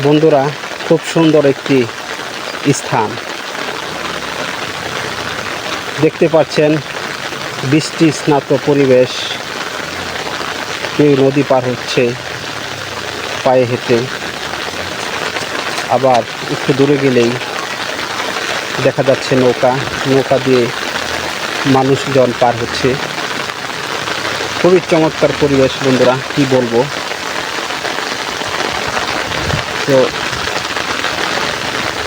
বন্ধুরা, খুব সুন্দর একটি স্থান দেখতে পাচ্ছেন। বৃষ্টি স্নাত পরিবেশ, কেউ নদী পার হচ্ছে পায়ে হেঁটে, আবার একটু দূরে গেলেই দেখা যাচ্ছে নৌকা দিয়ে মানুষজন পার হচ্ছে। খুবই চমৎকার পরিবেশ বন্ধুরা, কি বলবো। তো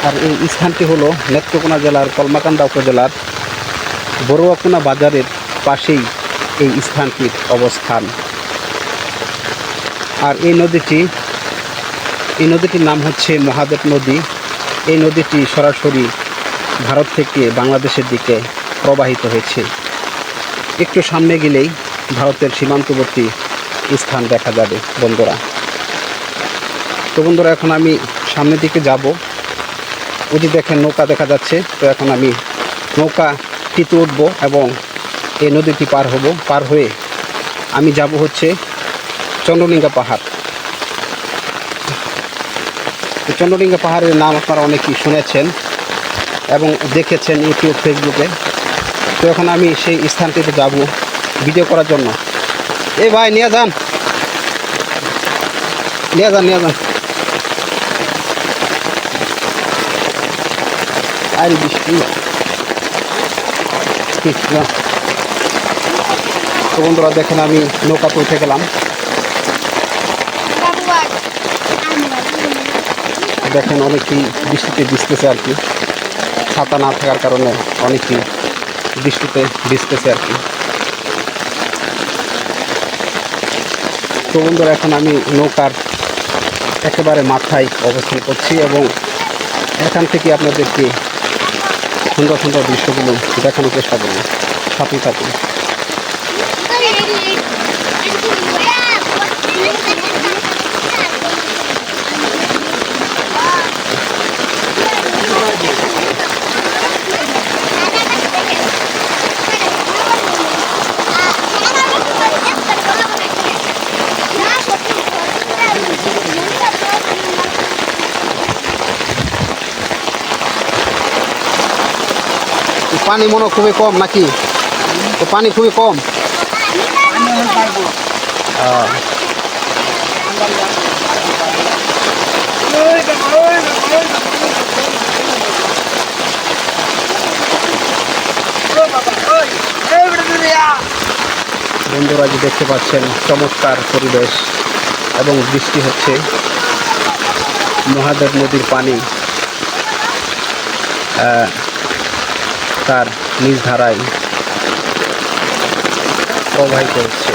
আর এই স্থানটি হলো নেত্রকোনা জেলার কলমাকান্দা উপজেলার বড়ুয়াকুনা বাজারের পাশেই এই স্থানটির অবস্থান। আর এই নদীটির নাম হচ্ছে মহাদেব নদী। এই নদীটি সরাসরি ভারত থেকে বাংলাদেশের দিকে প্রবাহিত হয়েছে। একটু সামনে গেলেই ভারতের সীমান্তবর্তী স্থান দেখা যাবে বন্ধুরা। তো বন্ধুরা, এখন আমি সামনের দিকে যাব। ওই যে দেখেন নৌকা দেখা যাচ্ছে। তো এখন আমি নৌকাটিতে উঠবো এবং এই নদীটি পার হয়ে আমি যাব হচ্ছে চন্দ্রলিঙ্গা পাহাড়। চন্দ্রলিঙ্গা পাহাড়ের নাম আপনারা অনেকেই শুনেছেন এবং দেখেছেন ইউটিউব, ফেসবুকে। তো এখন আমি সেই স্থানটিতে যাব ভিডিও করার জন্য। এই ভাই নিয়ে যান। আর বৃষ্টি। তো বন্ধুরা দেখেন, আমি নৌকাতে উঠে গেলাম। দেখেন অনেকেই বৃষ্টিতে ভিজতেছে আর কি, ছাতা না থাকার কারণে অনেকেই বৃষ্টিতে ভিজতেছে আর কি। তো বন্ধুরা, এখন আমি নৌকার একেবারে মাথায় অবস্থান করছি এবং এখান থেকে আপনাদেরকে সুন্দর সুন্দর দৃশ্যগুলো দেখানোর চেষ্টা করব। সাথে থাকুন। পানি মনে খুবই কম নাকি? তো পানি খুবই কম। বন্ধুরা, যে দেখতে পাচ্ছেন চমৎকার পরিবেশ এবং বৃষ্টি হচ্ছে। মহাদেব নদীর পানি তার নিজ ধারায় প্রবাহিত হচ্ছে।